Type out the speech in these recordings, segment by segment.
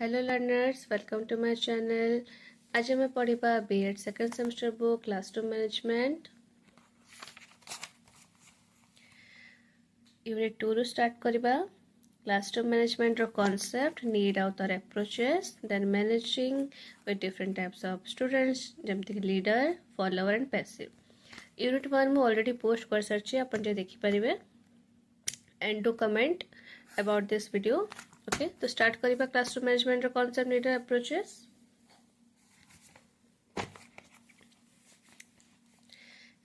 Hello learners, welcome to my channel. आज मैं पढ़िबा B.Ed second semester book Classroom Management Unit 2 ରୁ start କରିବା. Classroom management ର concept, need out our approaches, then managing with different types of students ଯେମିତି କି leader, follower and passive. Unit 1 ମୁଁ already post कर सारछि, आपण जे देखि परिबे and do comment about this video. Okay, तो start करिबा classroom management रो concept, need and approaches.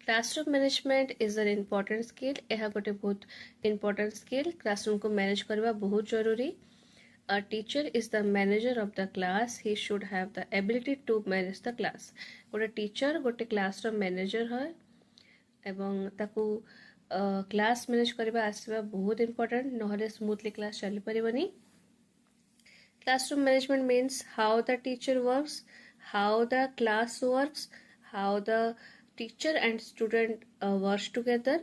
Classroom management is an important skill. यह गोटे बहुत इम्पोर्टेंट स्किल. क्लासरूम को मैनेज करवा बहुत जरूरी. A teacher is the manager of the class. He should have the ability to manage the class. गोटे teacher गोटे class रो मैनेजर है एवं ताकू क्लास मैनेज करवा आसवा बहुत इम्पोर्टेंट. नहले स्मूथली क्लास चली परिबनी. Classroom management means how the teacher works, how the class works, how the teacher and student works together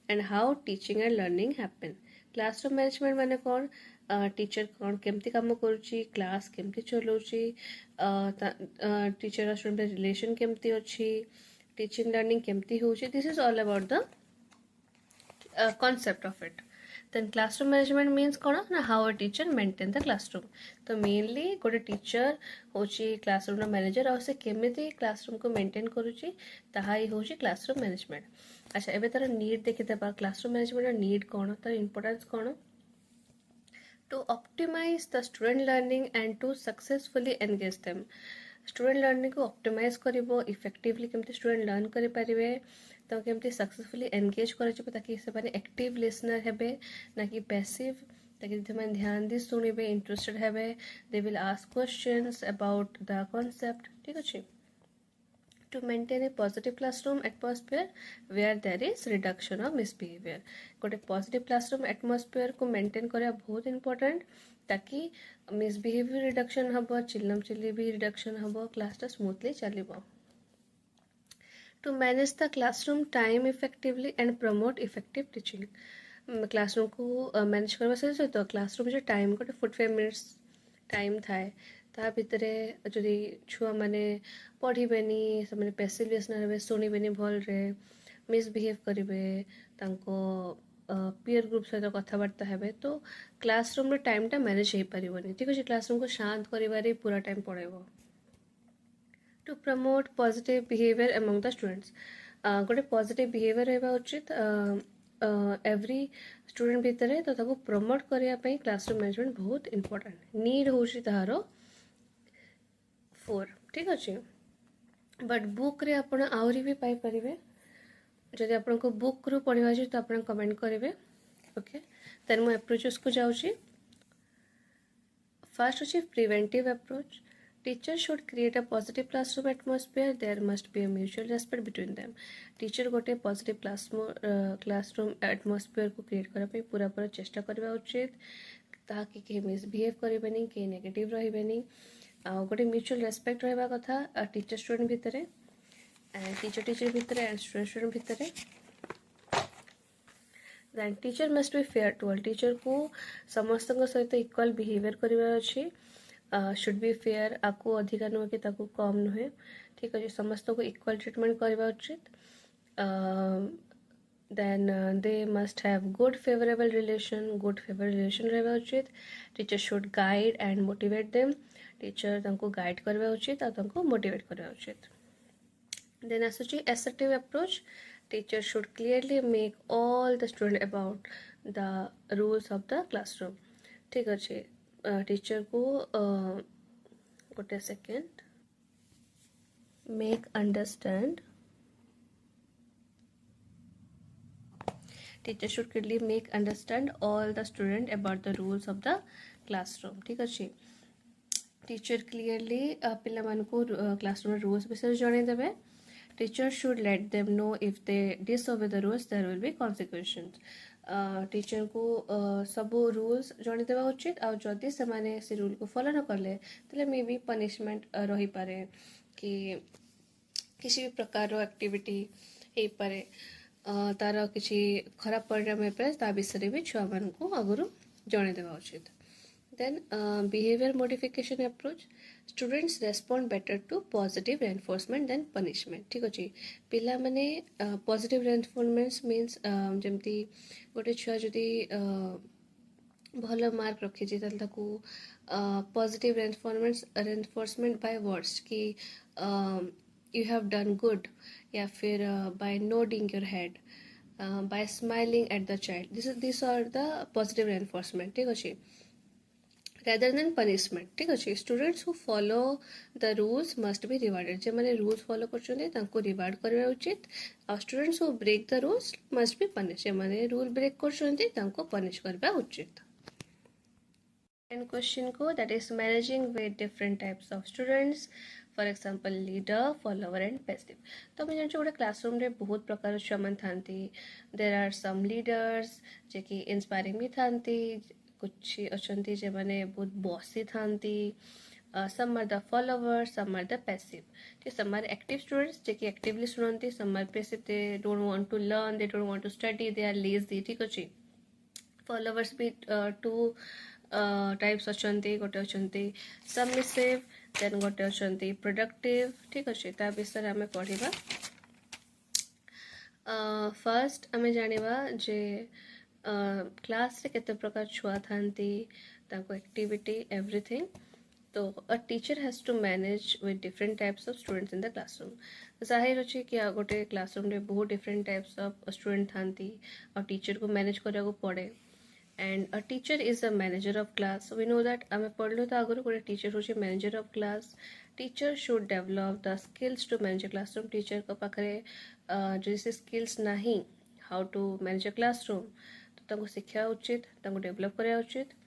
and how teaching and learning happen. Classroom management माने कौन, teacher कौन केमती काम करुची, क्लास केमती चलौची, टीचर और स्टूडेंट रिलेशन केमती अच्छी, टीचिंग लर्निंग केमती होची. This is all about the concept of it. Then classroom management means कौन ना how a teacher maintain the classroom. तो mainly गोटे टीचर होची classroom रो मैनेजर और से केमिति classroom को maintain करूची ताहा ही होची classroom management. अच्छा एबे तार need देखि देबा. classroom management रो need कौन, तार importance कौन. To optimize the student learning and to successfully engage them. Student learning को ऑप्टिमाइज करिवो, इफेक्टिवली केमती स्टूडेंट लर्न करि परिवे, तो केमती सक्सेसफुली एंगेज करछबो ताकि से माने एक्टिव लिसनर हेबे ना कि पैसिव, ताकि जे ध्यान दी सुनिबे, इंटरेस्टेड हेबे, they will ask questions about the concept. ठीक अछि. To maintain a positive classroom atmosphere where there is reduction of misbehavior. गोटे positive classroom atmosphere को maintain करिया बहुत important ताकि misbehavior reduction हबो, चिल्लम चिल्ली भी reduction हबो, क्लास टा smoothly चलिबो. To manage the classroom time effectively and promote effective teaching. Classroom को मैनेज करबा सहित क्लासरूम जो टाइम गोटे 45 मिनिट्स टाइम थाए ता भितरे जदि छुआ माने पढ़िबेनी, से माने पैसिव लिसनर हेबे, सुनिबेनी भल रे, मिसबिहेव करिवे, तांको पीयर ग्रुप सहित कथबार्ता हेबे, तो क्लासरूम रे टाइम टा मैनेज हे परिबनी. ठीक अछि. क्लासरूम को शांत करिवारे पूरा टाइम पढेबो. To promote positive behaviour among the students. गोटे पॉजिटिव बिहेवियर हेबा उचित एवरी स्टूडेंट भितरे, तो ताको प्रमोट करिया पई क्लासरूम मैनेजमेंट बहुत इंपोर्टेंट. नीड होची ताहारो 4. ठीक अछि. बट बुक रे आपण आउरी भी पाई परिवे. जदि आपण को बुक रू पढिबा छै तो आपण कमेंट करिवे. ओके, देन मो अप्रोचेस को जाउची. फर्स्ट अछि preventive approach. Teacher should create a positive classroom atmosphere. There must be a mutual respect between them. Teacher गोटे positive classroom atmosphere को create करा पे पूरा पूरा चेष्टा करबा उचित ताकि के मिसबिहेव करिबेनी, के नेगेटिव रहिबेनी. गोटे म्यूचुअल रेस्पेक्ट रहबा कथा टीचर स्टूडेंट भितरे, टीचर भितरे एंड स्टूडेंट भितरे. Then teacher must be fair to all. Teacher को समस्त सहित इक्वल बिहेवियर करबा अछि. शुड बी फेयर, आपको अधिका नुहे कि ताकू कम नुहे. ठीक अच्छे. समस्त को इक्वल ट्रीटमेंट करबा उचित. Then they must have good favourable relation. Good favourable relation रहबा उचित. Teacher should guide and motivate them. Teacher तांको गाइड करबा उचित आ तांको मोटिवेट करबा उचित. देन आसुची assertive approach. Teacher should clearly make all the student about the rules of the classroom. ठीक अच्छे. टीचर को गोटे second make understand. Teacher should clearly make understand all the student about the rules of the classroom. ठीक अच्छे. Teacher clearly पिला मान को classroom rules विषय जणे देबे. Teacher should let them know if they disobey the rules there will be consequences. Teacher को सब रूल्स जणे देबा उचित. आ जदि से माने से रूल को फॉलो न करले तले मे बी पनिशमेंट रही पारे कि किसी भी प्रकार रो एक्टिविटी हे पारे, तार किसी खराब परिणाम हे पारे. ता विषय भी छुआ मान को आगुरु जणे देबा उचित. Then behavior modification approach, students respond better to positive reinforcement than punishment. ठीक ଅଛି ପିଲାମାନେ positive reinforcements means ଯେମିତି ଗୋଟେ ଛୁଆ ଯଦି ଭଲ ମାର୍କ ରଖିଛି ତାହେଲେ ତାକୁ ପଜିଟିଭ୍ रेनफोर्समेंट बाय वर्ड्स कि यू हैव डन गुड या फिर by nodding your head by smiling at the child this are the positive reinforcement ठीक अच्छे rather than punishment ठीक अच्छे students who follow the rules must be rewarded जो मैंने rules follow कर reward करवा उचित और students who break the rules must be punish जो मैंने रूल ब्रेक कर पनिश करवा उचित and question को that is managing with different types of students for example leader follower and passive तो मैं जानछु गोटे क्लासरूम रे बहुत प्रकार छुआ मन थांती there are some leaders जे कि इंस्पायरिंग भी थांती कुछ अछंती जे माने बहुत bossy थांती some are the followers some are the passive ठीक some are active students जे कि actively सुनती some are passive they don't want to learn they don't want to study they are lazy ठीक अछि followers भी two types अच्छे गोटे अच्छे submissive then गोटे अच्छे प्रोडक्टिव ठीक अच्छे ता विषय आम पढ़ा फर्स्ट आम जाना जे क्लास रे केते प्रकार छुआ थांती ताको एक्टिविटी एवरीथिंग तो a teacher has to manage with different types of students in the classroom जाहिर अच्छे कि गोटे क्लासरूम रे बहुत डिफरेंट टाइप्स ऑफ स्टूडेंट थांती और टीचर को मैनेज करने को पड़े and a teacher is a manager of class so we know that ame padlo ta aguru kore teacher hoche manager of class teacher should develop the skills to manage a classroom teacher ko pakhare jese skills nahi how to manage a classroom to tanku sikha uchit tanku develop kare uchit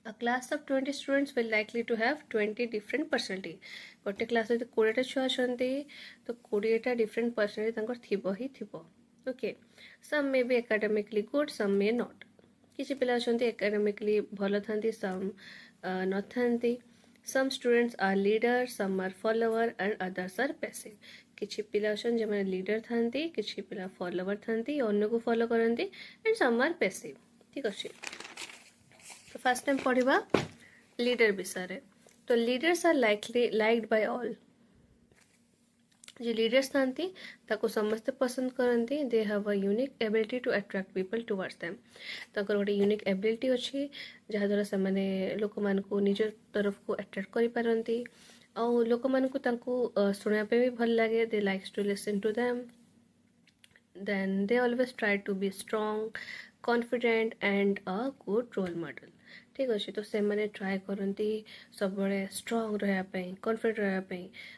a class of 20 students will likely to have 20 different personality gote class रे 20 टा छुआ अछंती तो 20 टा different personality तांकर थिबो ही थिबो okay some may be academically good some may not किसी पिला अछंती एकेडमिकली भल थांती सम न थांती some students are leader some are follower and others are passive किसी पिला अछन जे माने लीडर थांती किसी पिला फॉलोवर थांती अन्य को फॉलो करंती एंड सम आर पैसिव ठीक अछि तो फर्स्ट टाइम पढ़िबा लीडर विषय तो leaders are likely liked by all जो लीडर्स थांती ताको समस्त पसंद करती they have a unique ability to attract people towards them ताकर गोटे यूनिक एबिलिटी अच्छी जहाँद्वारा से लोक मानू निज तरफ को अट्रैक्ट करि पारंती और लोक मानू शुणा भी भल लगे they likes to listen to them then they always try to be strong confident and a good role model ठीक अच्छे तो से मैंने ट्राए करती सब स्ट्रंग रहा कॉन्फिडेंट रहा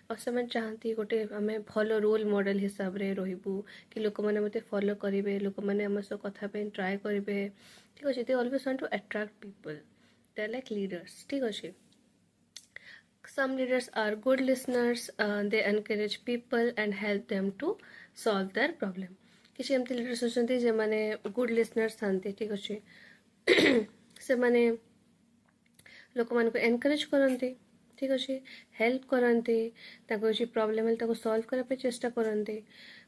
और से चाहती गोटे आम भल रोल मॉडल हिसाब से रहबू कि लोक मैंने मत फॉलो करेंगे लोक मैंने आम सह कथापी ट्राए करेंगे ठीक अच्छे they always want to attract people they are like leaders ठीक अच्छे some leaders are good listeners they encourage people and help them to solve their problem किसी एमती लीडर्स अच्छे जो मैंने गुड लिसनर्स था ठीक अच्छे से मैंने लोक मान एनकरेज करते ठीक अच्छे हेल्प करते प्रोब्लेम है सॉल्व करने चेष्टा करते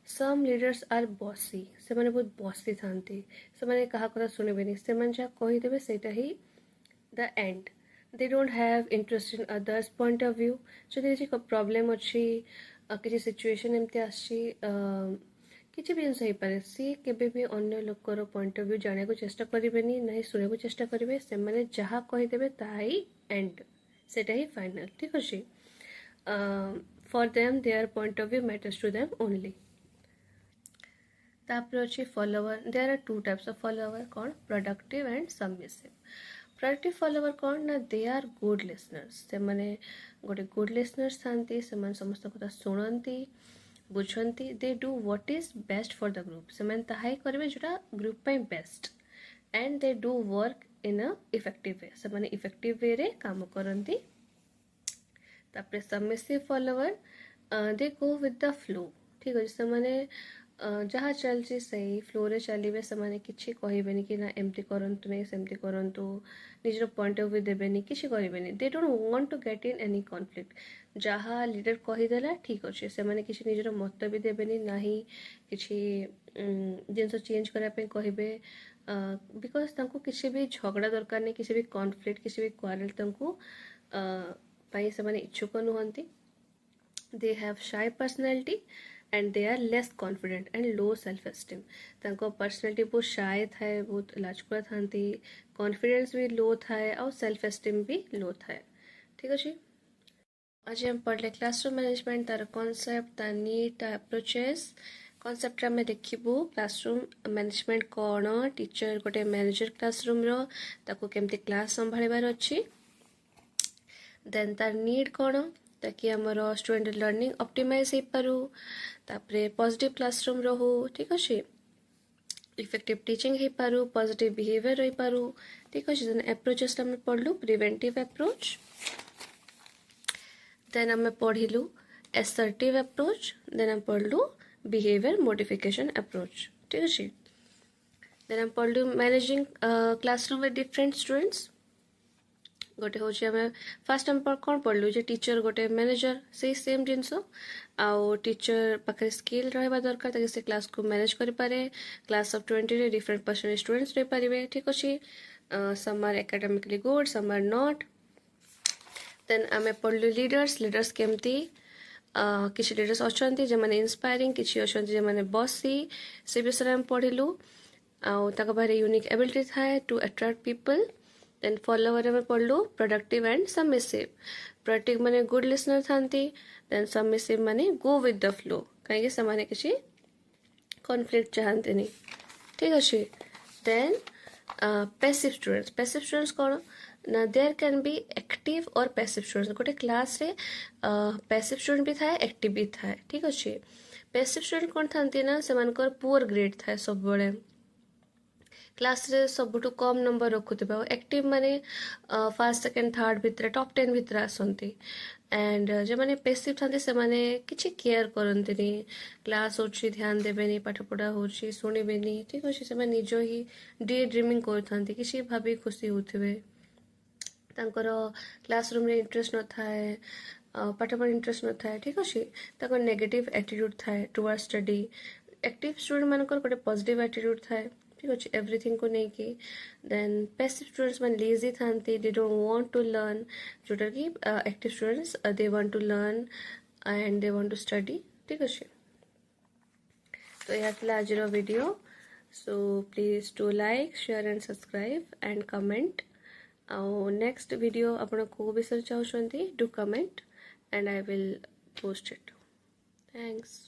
सम लीडर्स आर बॉसी से मैंने बहुत बॉसी था से मैंने क्या कथा शुणवे से जहाँ कहीदेवे से ही the and they don't have interest in others point of view जो किसी प्रॉब्लम अच्छी किसी सिचुएशन एमती आसी किसी भी जिन हो सी केबे भी अन्य लोकर पॉइंट ऑफ व्यू जाने को चेष्टा करेंगे ना शुणा को चेष्टा करेंगे से मैंने जहाँ कहीदेवे ताही एंड सेटा ही फाइनल ठीक अच्छे for them their point of view matters to them only तापर अच्छे follower there are two types of follower कौन productive and submissive productive follower कौन ना दे आर गुड लिसनर्स से मैंने गोटे गुड लिसनर्स थांती से समस्त कथा शुणती बुझंती they do what is best for the group से मैंने ताही करेंगे जोटा ग्रुप पे best and they do work in a effective way से मैंने इफेक्टिव वे रे काम करती तापर submissive follower they go with the flow ठीक अच्छे से मैंने जहाँ चलती सही फ्लोरे चलिए से किसी कहे कि ना एमती करंतु नहीं सेमती करंतु निजर पॉइंट ऑफ व्यू देवेनि किसी करेंगे they don't want to get in any conflict जहाँ लीडर कहीदेला ठीक अच्छे से मैंने किसी निजर मत भी देवेनि ना किसी जिनस चेंज करने कहे बिकज तांको किसी भी झगड़ा दरकार नहीं, किसी भी कॉन्फ्लिक्ट, किसी भी क्वारल तांको पाई से माने इच्छुक नुहंती. They have shy personality and they are less confident and low self esteem. तांको पर्सनालिटी बहुत शाय थाए, बहुत लाजकुड़ा थांती, कॉन्फिडेंस भी लो थाए और सेल्फ एस्टीम भी लो थाए. ठीक अच्छे. आज हम पढ़ले क्लासरूम मैनेजमेंट तार कॉन्सेप्ट, तार नीड, तार अप्रोचेस. कॉन्सेप्ट में देखिबू क्लासरूम मैनेजमेंट कौन, टीचर गोटे मैनेजर क्लासरूम रो ताको केमती क्लास संभाळिबार अछि. देन तार नीड कौन, ताकि आमर स्टूडेंट लर्निंग ऑप्टिमाइज हो पारू. तापरे पॉजिटिव क्लासरूम रहू. ठीक अच्छे. इफेक्टिव टीचिंग हो पारू, पॉजिटिव बिहेवियर रही पारू. ठीक अच्छे. देन अप्रोचेस आम पढ़लु प्रिवेंटिव अप्रोच. देन आम पढ़िलु एसर्टिव अप्रोच. देन आम पढ़लु बिहेवियर मॉडिफिकेशन अप्रोच. ठीक अच्छे. देन आम पढ़लु managing classroom with different students. गोटे हूँ आम फास्ट आम कौन पढ़लु जे टीचर गोटे मैनेजर से सेम जिनस आउ टीचर पाखे स्किल रहा दरकार ताकि से क्लास को मैनेज करें. Class of 20 different percent students रही पारे. ठीक अच्छे. Some are academically good, some are not. Then आम पढ़लु लीडर्स केमती किसी लीडर्स अच्छा जो मैंने इंस्पायरिंग, किसी अच्छा जो मैंने बॉसी से विषय में पढ़िलु. आउ बाहर यूनिक एबिलिटी थाए to attract people. Then follower में पढ़लु प्रोडक्टिव एंड सबमिसिव. प्रोडक्टिव माने गुड लिसनर थांती. देन सबमिसिव माने गो विथ द फ्लो, कहीं से माने किसी कॉन्फ्लिक्ट चाहते नहीं. ठीक अच्छे. देन पैसिव स्टूडेंट्स कौन ना, देयर कैन बी एक्टिव और पैसिव स्टूडेंट्स. गोटे क्लास रे पैसिव स्टूडेंट भी थाए, एक्टिव भी थाए. ठीक अच्छे. पैसिव स्टूडेंट कौन थांती ना, से मानकर पुअर ग्रेड थाए सब बड़े क्लास रे सबुठु कम नंबर रखुथिबा. एक्टिव माने फर्स्ट सेकंड थर्ड भितर टॉप 10 भितर आसंती. एंड जो माने पैसिव थांती से माने किछि केयर करंतिनी, क्लास होछि ध्यान देबेनी, पाठ पढ़ा होछि सुनिबेनी. ठीक अछि. से माने निजो ही डे ड्रीमिंग करथांती, किछि भाबी खुशी होथिबे. तांकर क्लासरूम रे इंटरेस्ट न थाए, पाठ पढ़ा इंटरेस्ट न थाए. ठीक अछि. तांकर नेगेटिव एटीट्यूड थाए टुवर्ड स्टडी. एक्टिव स्टूडेंट मानकर गोटे पॉजिटिव एटीट्यूड थाए. ठीक अच्छे. एवरीथिंग को नहीं कि. देन पैसिव स्टूडेंट्स मैंने लेजी थांती, they don't want to learn. जोटा कि active students they want to learn and they want to study. ठीक अच्छे. तो यह था आज video. So please to like, share and subscribe and comment. आउ नेक्स्ट वीडियो आपण को विषय चाहते do comment and I will post it. Thanks.